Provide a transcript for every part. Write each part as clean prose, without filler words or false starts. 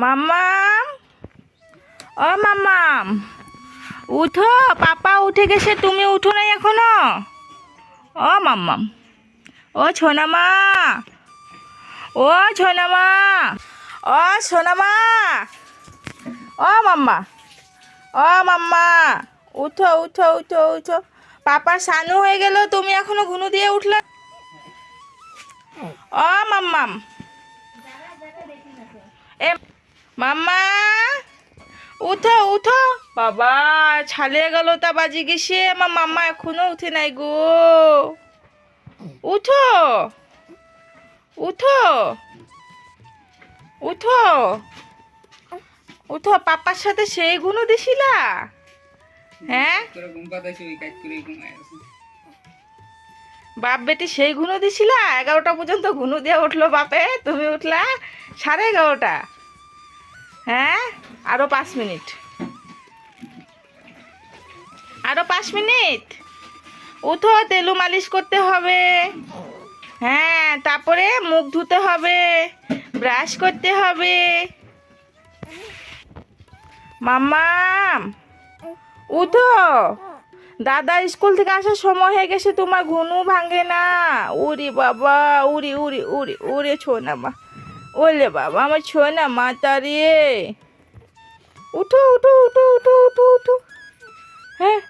মাম্মাম, ও মাম্মাম, উঠো, পাপা উঠে গেছে, তুমি উঠো নাই এখনো? ও মাম্মাম, ও ছোনামা, ও ছোনামা, ও সোনামা, ও মাম্মা, ও মাম্মা, উঠো উঠো উঠো উঠো, পাপা সানু হয়ে গেল, তুমি এখনো ঘুনু দিয়ে উঠলে? ও মাম্মাম, এ মাম্মা, উঠো উঠো, বাবা ছালিয়ে গেল, তা বাজি গেছে, আমার মাম্মা এখনো উঠে নাই গো। উঠো উঠো উঠো উঠো, পাপার সাথে সেই গুনো দিছিলা? হ্যাঁ, বাপ বেটি সেই ঘুনো দিছিলা? 11টা পর্যন্ত ঘুনো দিয়ে উঠলো বাপে, তুমি উঠলা 11:30। হ্যাঁ, আরো 5 মিনিট, আরো 5 মিনিট। উঠো, তেলু মালিশ করতে হবে। হ্যাঁ, তারপরে মুখ ধুতে হবে, ব্রাশ করতে হবে। মাম্মাম, উঠো, দাদা স্কুল থেকে আসার সময় হয়ে গেছে, তোমার ঘুনু ভাঙে না। উরি বাবা, উরি উরি উরি উরে ছোনা মা, ওলে বাবা আমার ছোনা মাতা রে। উঠো উঠো উঠো উঠো উঠো উঠো। হ্যাঁ,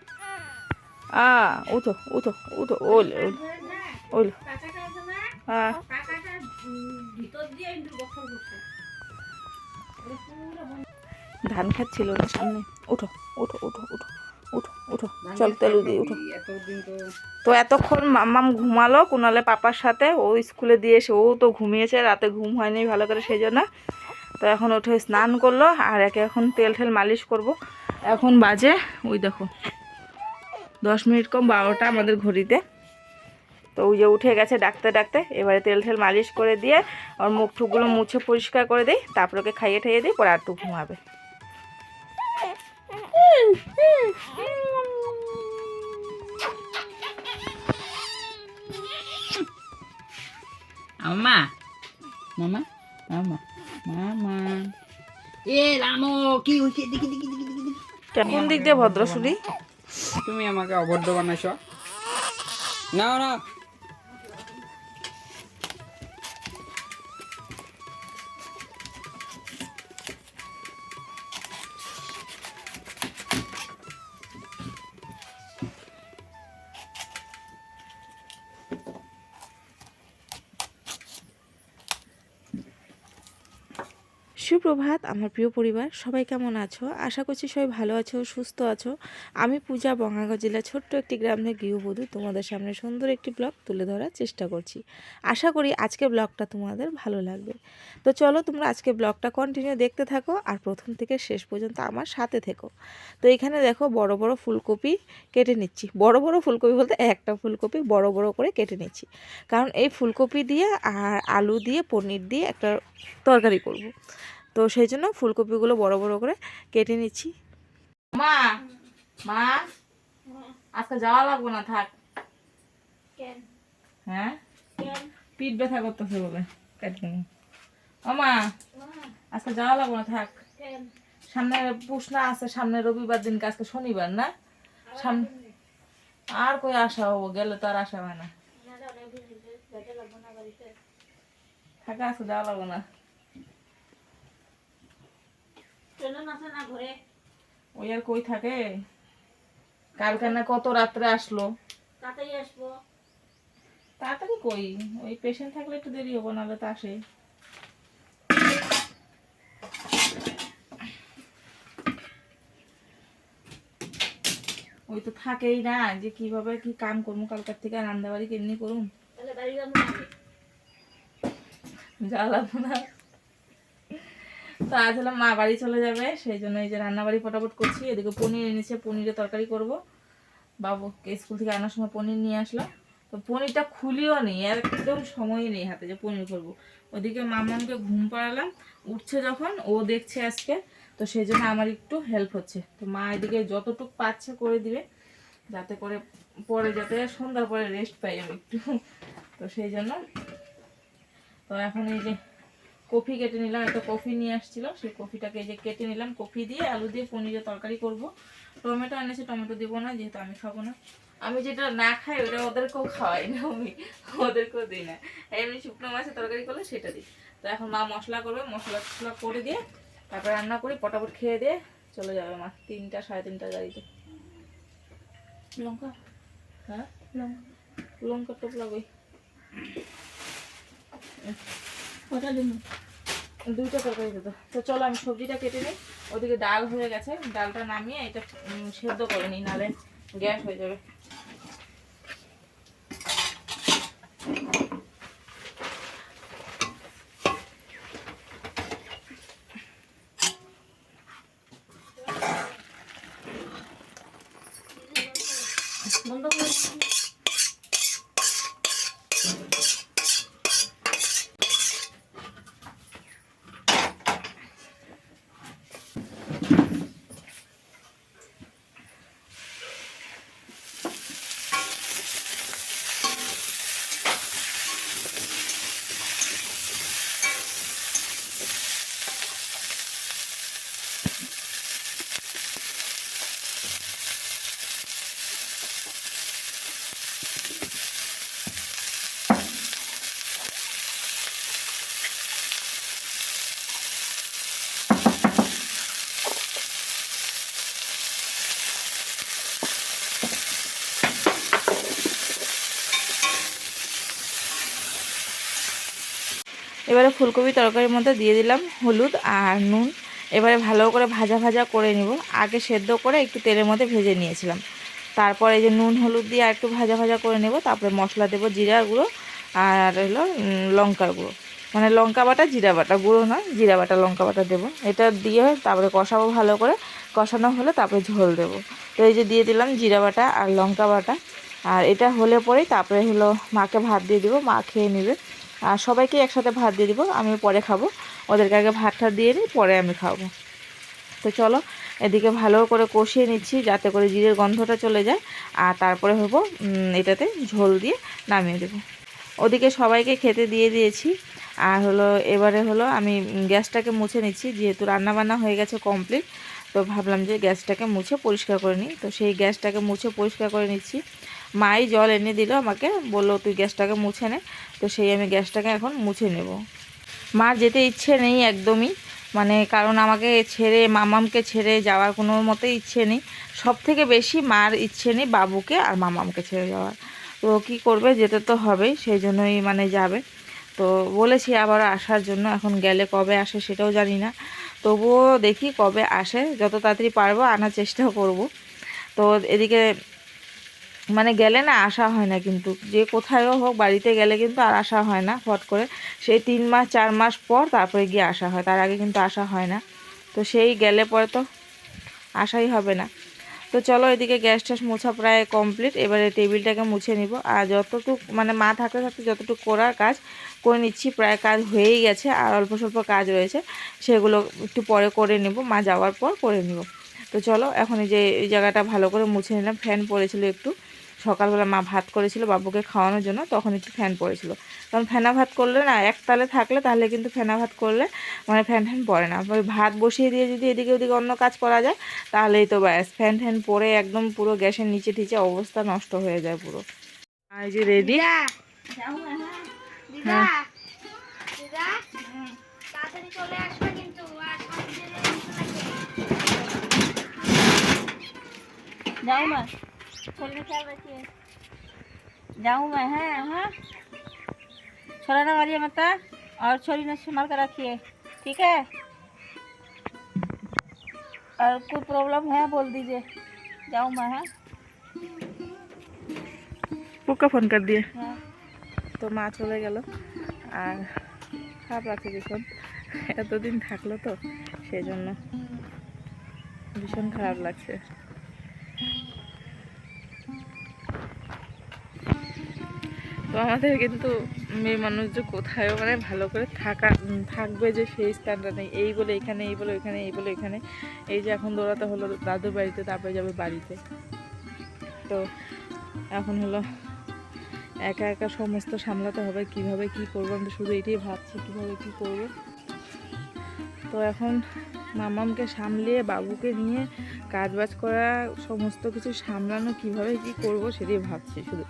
উঠো উঠো উঠো, ওলে ওলে ওলে। হ্যাঁ, ধান খাচ্ছিল না সামনে। উঠো উঠো উঠো উঠো উঠো উঠো, চল তেলু দিয়ে উঠো। তো এতক্ষণ মাম্মাম ঘুমালো কুনালে পাপার সাথে, ও স্কুলে দিয়ে এসে ও তো ঘুমিয়েছে, রাতে ঘুম হয়নি ভালো করে, সেই জন্য। তো এখন উঠে স্নান করলো, আর একে এখন তেল ঠেল মালিশ করব। এখন বাজে ওই দেখো 10 মিনিট কম 12টা আমাদের ঘড়িতে। তো ওই যে উঠে গেছে ডাকতে ডাকতে, এবারে তেল ঠেল মালিশ করে দিয়ে ওর মুখ ঠুকগুলো মুছে পরিষ্কার করে দিই, তারপর ওকে খাইয়ে ঠাইয়ে দিই, পরে আর একটু ঘুমাবে। মামা মামা মামা মামা, এ রামো কি হইছে? দেখি দেখি দেখি দেখি দেখি। কোন দিক দিয়ে ভদ্র শুনি? তুমি আমাকে অভদ্র বানাইছো। না না, সুপ্রভাত আমার প্রিয় পরিবার, সবাই কেমন আছো? আশা করছি সবাই ভালো আছো, সুস্থ আছো। আমি পূজা, বঙ্গাইগাঁও জেলার ছোট্ট একটি গ্রামের গৃহবধূ, তোমাদের সামনে সুন্দর একটি ব্লগ তুলে ধরার চেষ্টা করছি। আশা করি আজকে ব্লগটা তোমাদের ভালো লাগবে। তো চলো তোমরা আজকে ব্লগটা কন্টিনিউ দেখতে থাকো, আর প্রথম থেকে শেষ পর্যন্ত আমার সাথে থেকো। তো এখানে দেখো বড় বড় ফুলকপি কেটে নিচ্ছি। বড় বড় ফুলকপি বলতে একটা ফুলকপি বড় বড় করে কেটে নিচ্ছি, কারণ এই ফুলকপি দিয়ে আর আলু দিয়ে পনির দিয়ে একটা তরকারি করব। তো সেই জন্য ফুলকপিগুলো বড় বড় করে কেটে নিচ্ছি। মা মা, আজকে যাওয়া লাগবে না, থাক। হ্যাঁ, পিঠ ব্যথা করতেছে বলে কেটে। ও মা, আজকে যাওয়া লাগবে না, থাক। সামনে পুষনা আছে, সামনে রবিবার দিন, আজকে শনিবার না? সামনে আর কই আসা হবো, গেলে তো আর আসা হয় না। থাকা, আজকে যাওয়া লাগবে না। ওই আর কই থাকে, কালকে না কত রাত্রে আসলো। তাড়াতাড়ি কই, ওই পেশেন্ট থাকলে একটু দেরি হবো, নাহলে তো আসে। ওই তো থাকেই না, যে কিভাবে কি কাম করবো কালকার থেকে, রান্না বাড়ি কেমনি করুন, যাওয়া লাগবে না। তো আজ হলো মা বাড়ি চলে যাবে, সেই জন্য এই যে রান্না বাড়ি ফটাফট করছি। এদিকে পনির এনেছে, পনিরের তরকারি করব। বাবুকে স্কুল থেকে আনার সময় পনির নিয়ে আসলাম, তো পনিরটা খুলিও নেই, একদম সময় নেই হাতে যে পনির করবো। ওদিকে মামাকে ঘুম পাড়ালাম, উঠছে যখন, ও দেখছে আজকে, তো সেই জন্য আমার একটু হেল্প হচ্ছে। তো মা এদিকে যতটুকু পাচ্ছে করে দিবে, যাতে করে পরে যাতে সন্ধ্যার পরে রেস্ট পাই আমি একটু। তো সেই জন্য তো এখন এই যে কফি কেটে নিলাম, একটা কফি নিয়ে আসছিল, সেই কফিটাকে এই যে কেটে নিলাম। কফি দিয়ে আলু দিয়ে পনিরের তরকারি করব। টমেটো এনেছে, টমেটো দেবো না যেহেতু আমি খাবো না। আমি যেটা না খাই ওটা ওদেরকেও খাওয়াই না, আমি ওদেরকেও দিই না। এমনি শুকনো মাছের তরকারি করলে সেটা দিই। তো এখন মা মশলা করবে, মশলা টশলা করে দিয়ে তারপর রান্না করি, পটাপট খেয়ে দিয়ে চলে যাবে মা 3টা 3:30টার গাড়িতে। লঙ্কা, হ্যাঁ লঙ্কা টোপ লাগবে, ওটা দিন। 2টা তরকারি দিত। তো চলো আমি সবজিটা কেটে নিই। ওদিকে ডাল হয়ে গেছে, ডালটা নামিয়ে এটা সেদ্ধ করে নিই, নাহলে গ্যাস হয়ে যাবে। বন্ধ করে এবারে ফুলকপি তরকারির মধ্যে দিয়ে দিলাম হলুদ আর নুন। এবারে ভালো করে ভাজা ভাজা করে নিব। আগে সেদ্ধ করে একটু তেলের মধ্যে ভেজে নিয়েছিলাম, তারপরে এই যে নুন হলুদ দিয়ে আর একটু ভাজা ভাজা করে নেব। তারপরে মশলা দেবো, জিরা গুঁড়ো আর হলো লঙ্কার গুঁড়ো, মানে লঙ্কা বাটা জিরা বাটা, গুঁড়ো নয় জিরা বাটা লঙ্কা বাটা দেবো। এটা দিয়ে তারপরে কষাবো ভালো করে, কষানো হলে তারপরে ঝোল দেবো। তো এই যে দিয়ে দিলাম জিরা বাটা আর লঙ্কা বাটা। আর এটা হলে পরেই তারপরে হলো মাকে ভাত দিয়ে দিব, মা খেয়ে নেবে। আর সবাইকে একসাথে ভাত দিয়ে দিব, আমি পরে খাবো। ওদেরকে আগে ভাতটা দিয়ে নিই, পরে আমি খাবো। তো চলো এদিকে ভালো করে কষিয়ে নিচ্ছি যাতে করে জিরের গন্ধটা চলে যায়। আর তারপরে হবো এটাতে ঝোল দিয়ে নামিয়ে দেবো। ওদিকে সবাইকে খেতে দিয়ে দিয়েছি। আর হলো এবারে হলো আমি গ্যাসটাকে মুছে নিচ্ছি, যেহেতু রান্নাবান্না হয়ে গেছে কমপ্লিট। তো ভাবলাম যে গ্যাসটাকে মুছে পরিষ্কার করে নিই, তো সেই গ্যাসটাকে মুছে পরিষ্কার করে নিচ্ছি। মাই জল এনে দিল আমাকে, বললো তুই গ্যাসটাকে মুছে নে। তো সেই আমি গ্যাসটাকে এখন মুছে নেব। মার যেতে ইচ্ছে নেই একদমই, মানে কারণ আমাকে ছেড়ে মামামকে ছেড়ে যাওয়ার কোনো মতেই ইচ্ছে নেই। সব থেকে বেশি মার ইচ্ছে নেই বাবুকে আর মামামকে ছেড়ে যাওয়ার। তো কী করবে, যেতে তো হবেই, সেই জন্যই মানে যাবে। তো বলেছি আবার আসার জন্য, এখন গেলে কবে আসে সেটাও জানি না। তবুও দেখি কবে আসে, যত তাড়াতাড়ি পারবো আনার চেষ্টা করব। তো এদিকে মানে গেলে না আসা হয় না, কিন্তু যে কোথায়ও হোক বাড়িতে গেলে কিন্তু আর আসা হয় না ফট করে। সেই 3 মাস 4 মাস পর তারপরে গিয়ে আসা হয়, তার আগে কিন্তু আসা হয় না। তো সেই গেলে পরে তো আসাই হবে না। তো চলো এদিকে গ্যাস ট্যাস মোছা প্রায় কমপ্লিট। এবারে টেবিলটাকে মুছে নিব। আর যতটুকু মানে মা থাকতে থাকতে যতটুকু করার কাজ করে নিচ্ছি, প্রায় কাজ হয়েই গেছে। আর অল্প স্বল্প কাজ রয়েছে, সেগুলো একটু পরে করে নেব, মা যাওয়ার পর করে নেব। তো চলো এখন এই যে এই জায়গাটা ভালো করে মুছে নিলাম। ফ্যান পড়েছিল একটু, সকালবেলা মা ভাত করেছিল বাবুকে খাওয়ানোর জন্য, তখন একটু ফ্যান পড়েছিল। কারণ ফেনা ভাত করলে না একতালে থাকলে তাহলে কিন্তু ফেনা ভাত করলে মানে ফ্যান ফ্যান পড়ে না। ওই ভাত বসিয়ে দিয়ে যদি এদিকে ওদিকে অন্য কাজ করা যায় তাহলেই তো ব্যাস, ফ্যান ফ্যান পড়ে একদম পুরো গ্যাসের নিচে টিচে অবস্থা নষ্ট হয়ে যায় পুরো। আর এই যে রেডি। হ্যাঁ তাড়াতাড়ি চলে আসবে কিন্তু আর जाऊँ मैं, छोले में ख्याल रखिए। जाऊँ मैं, है हाँ। छोला ना मारिए मत, और छोरी ने संभाल कर रखिए, ठीक है। और कोई प्रॉब्लम है बोल दीजिए। जाऊँ मैं, हाँ পোকা ফোন কর দিয়ে। हाँ। তো মা চলে গেল, আর খারাপ লাগছে ভীষণ, এতদিন থাকলো তো সেই জন্য ভীষণ খারাপ লাগছে। তো আমাদের কিন্তু মেয়ে মানুষ যে কোথায়ও মানে ভালো করে থাকবে যে সেই স্থানটা নেই। এই বলে এখানে, এই বলে এখানে, এই বলে এখানে। এই যে এখন দৌড়াতে হলো দাদুর বাড়িতে, তারপরে যাবে বাড়িতে। তো এখন হলো একা একা সমস্ত সামলাতে হবে, কিভাবে কি করবো। আমি তো শুধু এটাই ভাবছি কিভাবে কি করবো। তো এখন মামামকে সামলিয়ে বাবুকে নিয়ে কাজবাজ করা, সমস্ত কিছু সামলানো, কিভাবে কি করব সেটাই ভাবছি শুধু।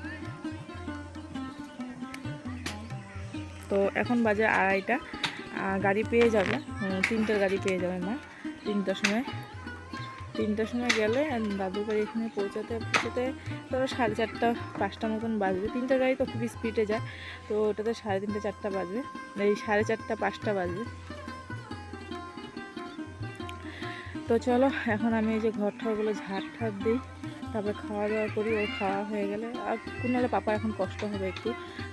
তো এখন বাজে 2:30, গাড়ি পেয়ে যাবে, 3টার গাড়ি পেয়ে যাবে মা। 3টার সময় গেলে দাদুর বাড়ি এখানে পৌঁছাতে ধরো 4:30 5টা মতন বাজবে। 3টার গাড়ি তো খুবই স্পিডে যায়, তো ওটাতে 3:30 4টা বাজবে, এই 4:30 5টা বাজবে। তো চলো এখন আমি এই যে ঘর ঠরগুলো ঝাড় দিই, তারপরে খাওয়া দাওয়া করি। ওর খাওয়া হয়ে গেলে আর কুনালে পাপা এখন কষ্ট হবে একটু,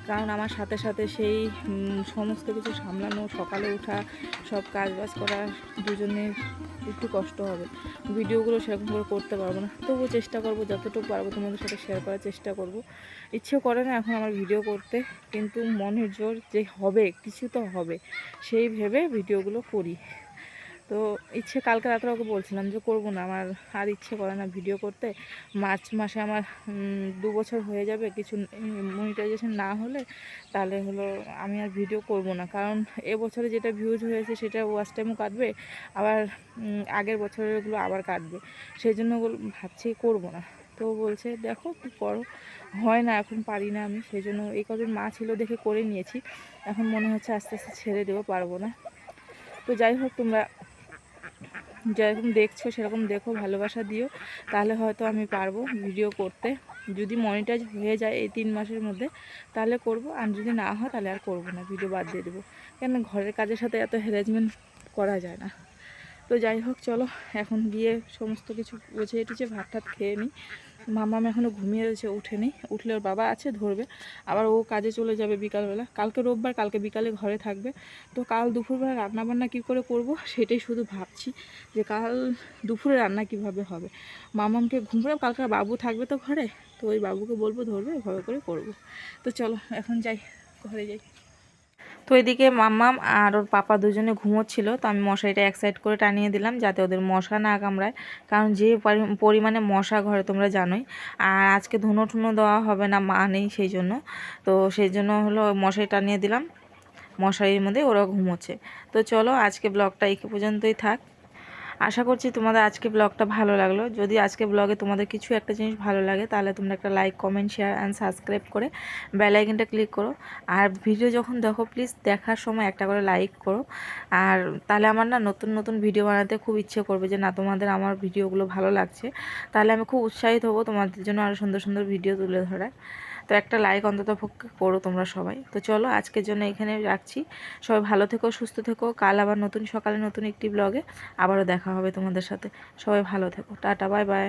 কারণ আমার সাথে সাথে সেই সমস্ত কিছু সামলানো, সকালে ওঠা, সব কাজ বাজ করা, দুজনের একটু কষ্ট হবে। ভিডিওগুলো সেরকম করে করতে পারবো না, তবুও চেষ্টা করবো যতটুকু পারবো তোমাদের সাথে শেয়ার করার চেষ্টা করব। ইচ্ছেও করে না এখন আমার ভিডিও করতে, কিন্তু মনের জোর যে হবে, কিছু তো হবে, সেই ভেবে ভিডিওগুলো করি। তো ইচ্ছে কালকে রাত্রে ওকে বলছিলাম যে করবো না, আমার আর ইচ্ছে করে না ভিডিও করতে। মার্চ মাসে আমার 2 বছর হয়ে যাবে, কিছু মনিটাইজেশন না হলে তাহলে হলো আমি আর ভিডিও করব না, কারণ এবছরে যেটা ভিউজ হয়েছে সেটা ওয়াচ টাইমও কাটবে, আবার আগের বছরেরগুলো আবার কাটবে, সেই জন্য ভাবছি করব না। তো বলছে দেখো কি করো, হয় না এখন পারি না আমি, সেই জন্য এই কদিন মা ছিল দেখে করে নিয়েছি, এখন মনে হচ্ছে আস্তে আস্তে ছেড়ে দেবো, পারবো না। তো যাই হোক, তোমরা যেরকম দেখছো সেরকম দেখো, ভালোবাসা দিও, তাহলে হয়তো আমি পারবো ভিডিও করতে। যদি মনিটাইজ হয়ে যায় এই 3 মাসের মধ্যে তাহলে করব, আর যদি না হয় তাহলে আর করব না, ভিডিও বাদ দিয়ে দেবো। কেন ঘরের কাজের সাথে এত হ্যারাসমেন্ট করা যায় না। তো যাই হোক, চলো এখন গিয়ে সমস্ত কিছু গুছিয়ে টুছিয়ে ভাত টাত খেয়ে নিই। মামাম এখনও ঘুমিয়ে রয়েছে, উঠেনি, উঠলে ওর বাবা আছে ধরবে, আবার ও কাজে চলে যাবে বিকালবেলা। কালকে রোববার, কালকে বিকালে ঘরে থাকবে। তো কাল দুপুরবেলা রান্নাবান্না কী করে করব সেটাই শুধু ভাবছি, যে কাল দুপুরে রান্না কিভাবে হবে। মামামকে ঘুম পাড়াবো, কালকে বাবু থাকবে তো ঘরে, তো ওই বাবুকে বলবো ধরবে, ওইভাবে করে করব। তো চলো এখন যাই, ঘরে যাই। তো এদিকে মাম্মাম আর ওর পাপা দুজনে ঘুমোচ্ছিল, তো আমি মশারিটা এক সাইড করে টানিয়ে দিলাম যাতে ওদের মশা না কামড়ায়, কারণ যে পরিমাণে মশা ঘরে তোমরা জানোই। আর আজকে ধুনো টুনো দেওয়া হবে না, মা নেই সেই জন্য, তো সেই জন্য হলো মশারি টানিয়ে দিলাম, মশারির মধ্যে ওরা ঘুমোচ্ছে। তো চলো আজকে ব্লগটা এই পর্যন্তই থাক। আশা করছি তোমাদের আজকে ব্লগটা ভালো লাগলো। যদি আজকে ব্লগে তোমাদের কিছু একটা জিনিস ভালো লাগে তাহলে তোমরা একটা like, comment, share and subscribe করে বেল আইকনটা ক্লিক করো। আর ভিডিও যখন দেখো প্লিজ দেখার সময় একটা করে লাইক করো, আর তাহলে আমার না নতুন নতুন ভিডিও বানাতে খুব ইচ্ছে করবে, যে না তোমাদের আমার ভিডিওগুলো ভালো লাগছে, তাহলে আমি খুব উৎসাহিত হব তোমাদের জন্য আরও সুন্দর সুন্দর ভিডিও তুলে ধরার। তো একটা লাইক অন্ততপক্ষে করো তোমরা সবাই। তো চলো আজকের জন্য এখানে রাখছি, সবাই ভালো থেকো, সুস্থ থেকো। কাল আবার নতুন সকালে নতুন একটি ব্লগে আবারও দেখা হবে তোমাদের সাথে। সবাই ভালো থেকো, টাটা, বাই বাই।